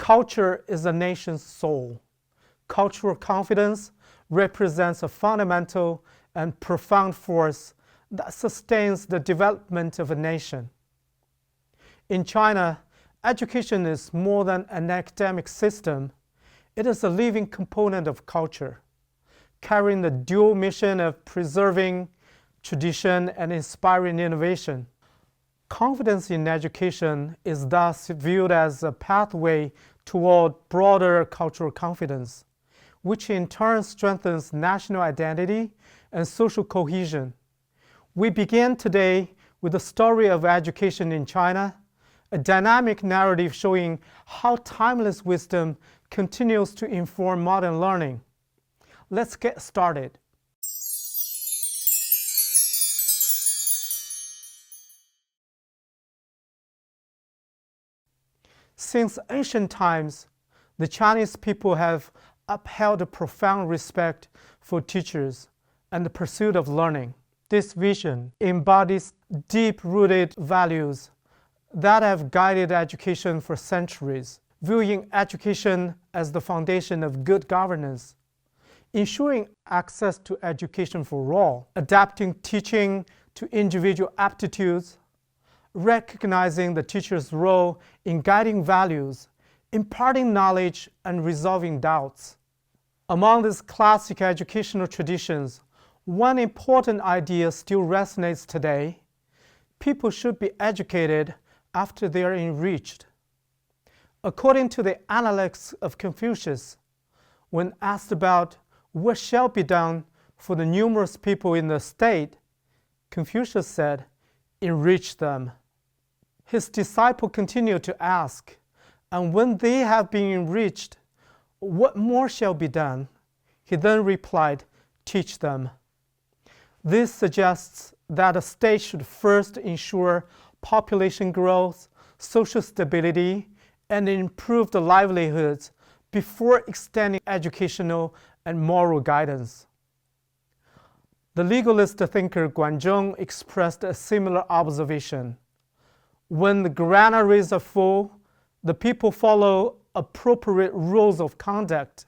Culture is a nation's soul. Cultural confidence represents a fundamental and profound force that sustains the development of a nation. In China, education is more than an academic system. It is a living component of culture, carrying the dual mission of preserving tradition and inspiring innovation. Confidence in education is thus viewed as a pathway toward broader cultural confidence, which in turn strengthens national identity and social cohesion. We begin today with the story of education in China, a dynamic narrative showing how timeless wisdom continues to inform modern learning. Let's get started. Since ancient times, the Chinese people have upheld a profound respect for teachers and the pursuit of learning. This vision embodies deep-rooted values that have guided education for centuries, viewing education as the foundation of good governance, ensuring access to education for all, adapting teaching to individual aptitudes, recognizing the teacher's role in guiding values, imparting knowledge, and resolving doubts. Among these classic educational traditions, one important idea still resonates today: people should be educated after they are enriched. According to the Analects of Confucius, when asked about what shall be done for the numerous people in the state, Confucius said, "Enrich them." His disciple continued to ask, "And when they have been enriched, what more shall be done?" He then replied, "Teach them." This suggests that a state should first ensure population growth, social stability, and improved livelihoods before extending educational and moral guidance. The legalist thinker Guanzhong expressed a similar observation. When the granaries are full, the people follow appropriate rules of conduct.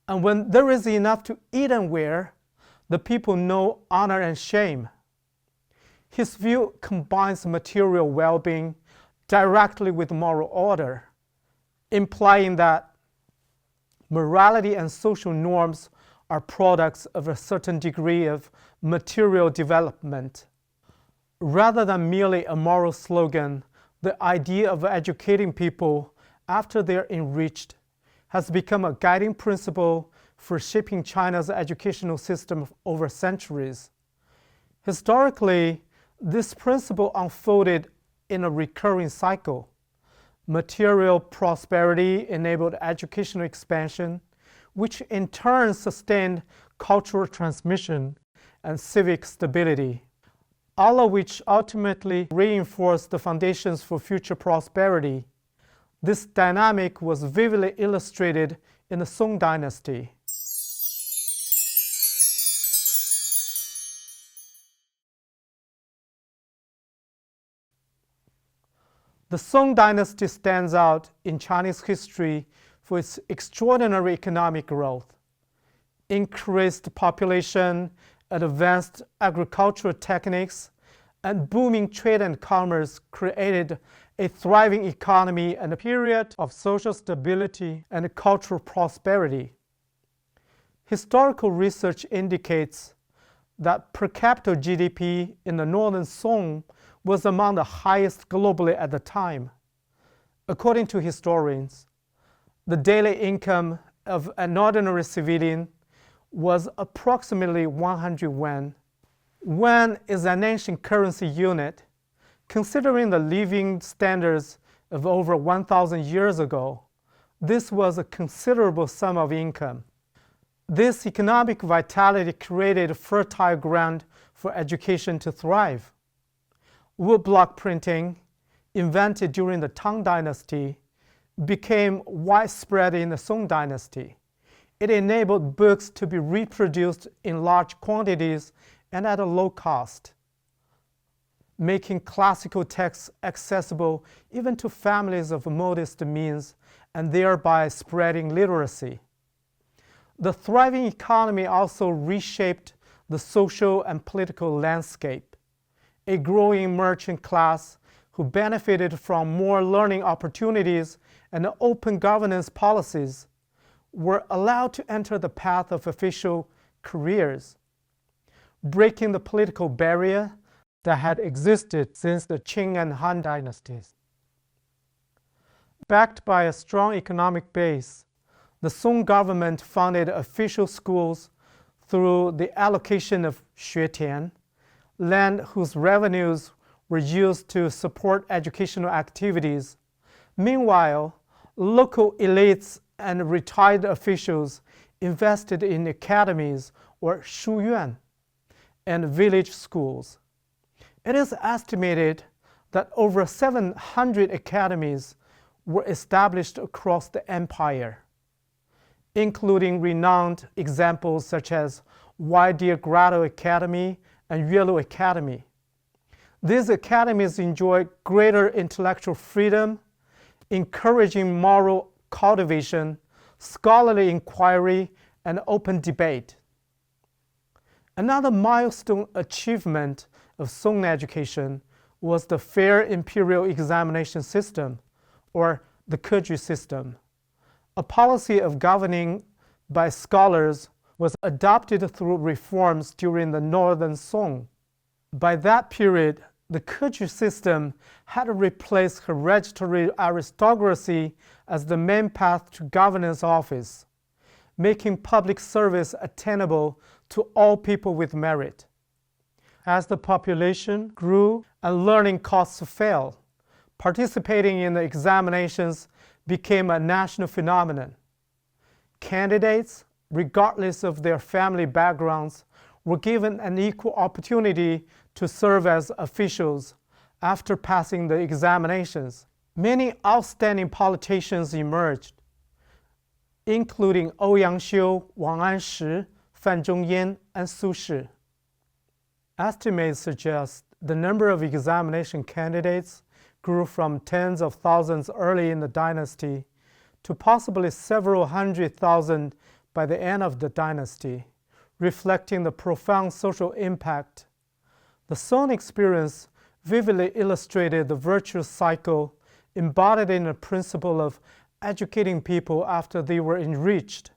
And when there is enough to eat and wear, the people know honor and shame. His view combines material well-being directly with moral order, implying that morality and social norms are products of a certain degree of material development. Rather than merely a moral slogan, the idea of educating people after they're enriched has become a guiding principle for shaping China's educational system over centuries. Historically, this principle unfolded in a recurring cycle. Material prosperity enabled educational expansion, which in turn sustained cultural transmission and civic stability, all of which ultimately reinforced the foundations for future prosperity. This dynamic was vividly illustrated in the Song dynasty. The Song dynasty stands out in Chinese history for its extraordinary economic growth. Increased population, advanced agricultural techniques, and booming trade and commerce created a thriving economy and a period of social stability and cultural prosperity. Historical research indicates that per capita GDP in the northern Song was among the highest globally at the time. According to historians, the daily income of an ordinary civilian was approximately 100 yuan. Yuan is an ancient currency unit. Considering the living standards of over 1,000 years ago, this was a considerable sum of income. This economic vitality created fertile ground for education to thrive. Woodblock printing, invented during the Tang Dynasty, became widespread in the Song Dynasty. It enabled books to be reproduced in large quantities and at a low cost. making classical texts accessible even to families of modest means and thereby spreading literacy. The thriving economy also reshaped the social and political landscape. A growing merchant class who benefited from more learning opportunities and open governance policies were allowed to enter the path of official careers, breaking the political barrier that had existed since the Qing and Han dynasties. Backed by a strong economic base, the Song government funded official schools through the allocation of xuetian, land whose revenues were used to support educational activities. Meanwhile, local elites and retired officials invested in academies or shuyuan and village schools. It is estimated that over 700 academies were established across the empire, including renowned examples such as White Deer Grotto Academy and Yellow Academy. These academies enjoy greater intellectual freedom, encouraging moral cultivation, scholarly inquiry, and open debate. Another milestone achievement of Song education was the fair imperial examination system, or the converges system. A policy of governing by scholars was adopted through reforms during the Northern Song. By that period, the converges system had replaced hereditary aristocracy as the main path to governance office, making public service attainable to all people with merit. As the population grew and learning costs fell, participating in the examinations became a national phenomenon. Candidates, regardless of their family backgrounds, were given an equal opportunity to serve as officials after passing the examinations. Many outstanding politicians emerged, including Ouyang Xiu, Wang Anshi, Fan Zhongyan, and Su Shi. Estimates suggest the number of examination candidates grew from tens of thousands early in the dynasty to possibly several hundred thousand by the end of the dynasty, reflecting the profound social impact. The Song experience vividly illustrated the virtuous cycle embodied in the principle of educating people after they were enriched.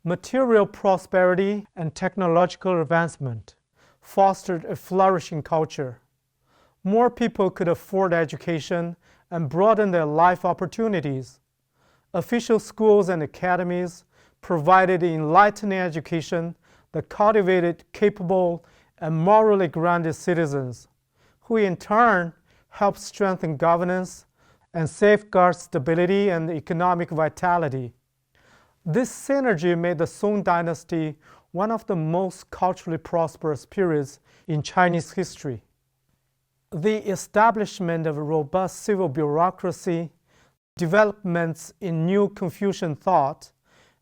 Material prosperity and technological advancement fostered a flourishing culture. More people could afford education and broaden their life opportunities. Official schools and academies provided enlightening education that cultivated capable and morally grounded citizens, who in turn helped strengthen governance and safeguard stability and economic vitality. This synergy made the Song dynasty one of the most culturally prosperous periods in Chinese history. The establishment of a robust civil bureaucracy, developments in new Confucian thought,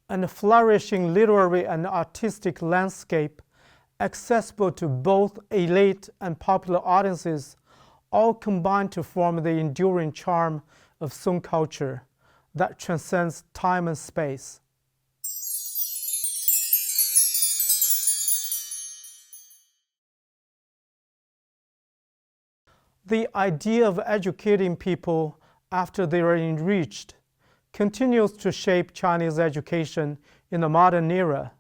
and a flourishing literary and artistic landscape accessible to both elite and popular audiences all combined to form the enduring charm of Song culture that transcends time and space. The idea of educating people after they are enriched continues to shape Chinese education in the modern era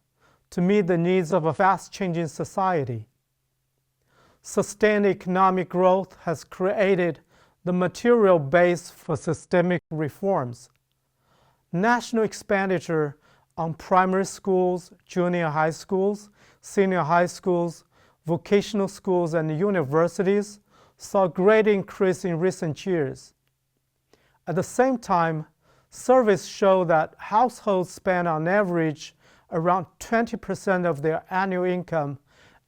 to meet the needs of a fast-changing society. Sustained economic growth has created the material base for systemic reforms. National expenditure on primary schools, junior high schools, senior high schools, vocational schools, and universities saw a great increase in recent years. At the same time, surveys show that households spend on average around 20% of their annual income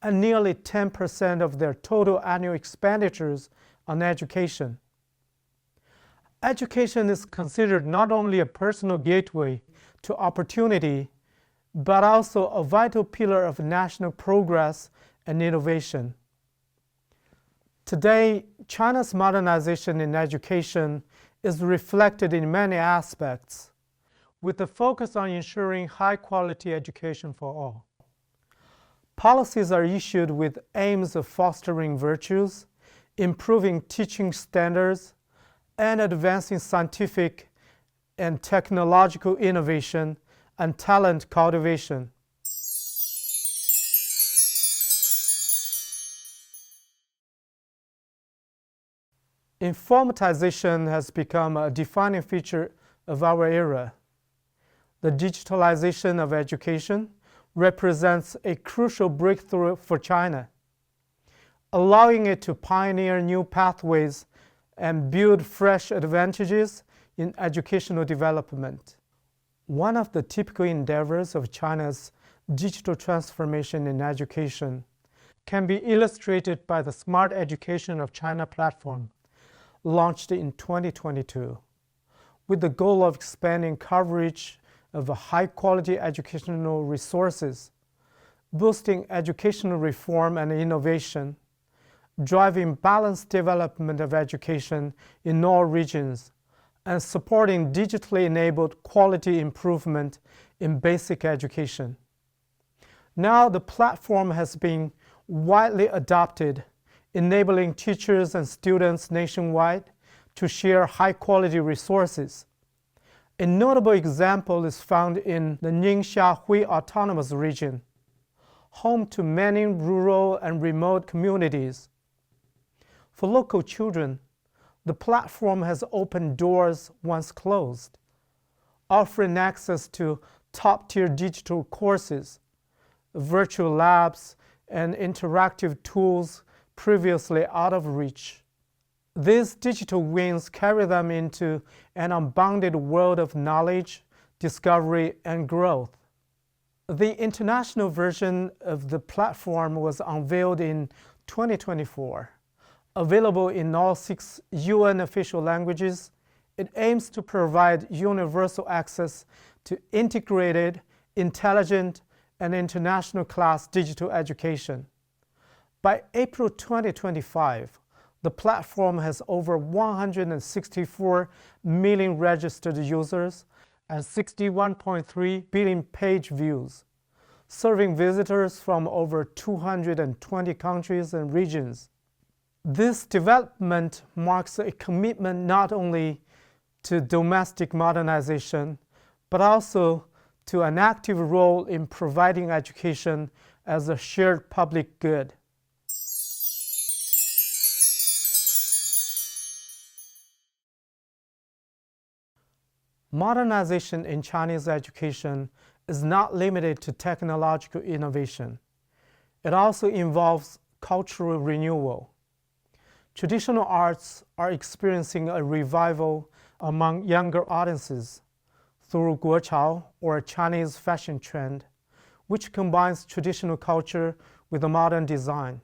and nearly 10% of their total annual expenditures on education. Education is considered not only a personal gateway to opportunity, but also a vital pillar of national progress and innovation. Today, China's modernization in education is reflected in many aspects, with a focus on ensuring high-quality education for all. Policies are issued with aims of fostering virtues, improving teaching standards, and advancing scientific and technological innovation and talent cultivation. Informatization has become a defining feature of our era. The digitalization of education represents a crucial breakthrough for China, allowing it to pioneer new pathways and build fresh advantages in educational development. One of the typical endeavors of China's digital transformation in education can be illustrated by the Smart Education of China platform, launched in 2022, with the goal of expanding coverage of high-quality educational resources, boosting educational reform and innovation, driving balanced development of education in all regions, and supporting digitally enabled quality improvement in basic education. Now the platform has been widely adopted, enabling teachers and students nationwide to share high-quality resources. A notable example is found in the Ningxia-Hui Autonomous Region, home to many rural and remote communities. For local children, the platform has opened doors once closed, offering access to top-tier digital courses, virtual labs, and interactive tools previously out of reach. These digital wins carry them into an unbounded world of knowledge, discovery, and growth. The international version of the platform was unveiled in 2024. Available in all 6 UN official languages, it aims to provide universal access to integrated, intelligent, and international class digital education. By April 2025, the platform has over 164 million registered users and 61.3 billion page views, serving visitors from over 220 countries and regions. This development marks a commitment not only to domestic modernization, but also to an active role in providing education as a shared public good. Modernization in Chinese education is not limited to technological innovation. It also involves cultural renewal. Traditional arts are experiencing a revival among younger audiences through guochao, or Chinese fashion trend, which combines traditional culture with a modern design.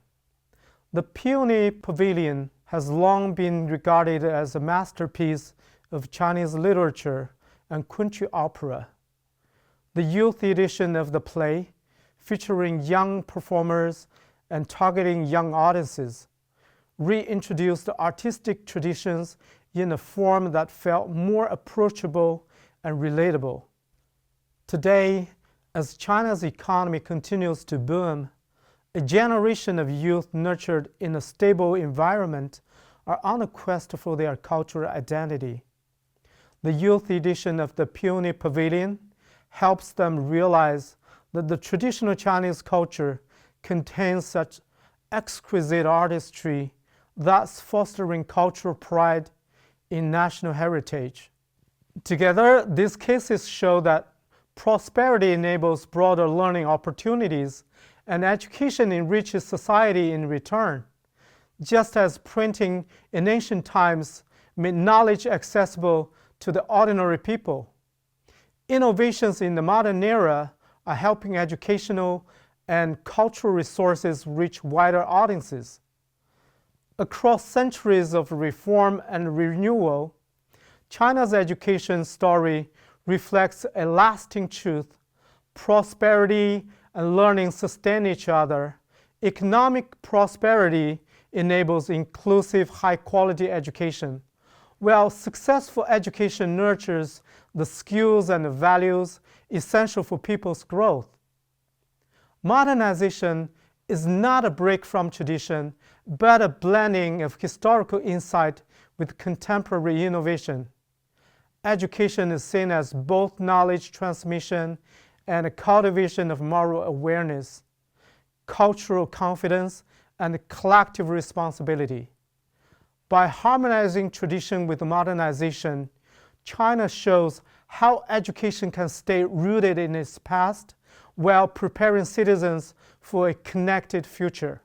The Peony Pavilion has long been regarded as a masterpiece of Chinese literature and country opera. The youth edition of the play, featuring young performers and targeting young audiences, reintroduced artistic traditions in a form that felt more approachable and relatable. Today, as China's economy continues to boom, a generation of youth nurtured in a stable environment are on a quest for their cultural identity. The youth edition of the Peony Pavilion helps them realize that the traditional Chinese culture contains such exquisite artistry, thus fostering cultural pride in national heritage. Together, these cases show that prosperity enables broader learning opportunities and education enriches society in return. Just as printing in ancient times made knowledge accessible to the ordinary people, innovations in the modern era are helping educational and cultural resources reach wider audiences. Across centuries of reform and renewal, China's education story reflects a lasting truth. Prosperity and learning sustain each other. Economic prosperity enables inclusive, high-quality education, while successful education nurtures the skills and the values essential for people's growth. Modernization is not a break from tradition, but a blending of historical insight with contemporary innovation. Education is seen as both knowledge transmission and a cultivation of moral awareness, cultural confidence, and collective responsibility. By harmonizing tradition with modernization, China shows how education can stay rooted in its past while preparing citizens for a connected future.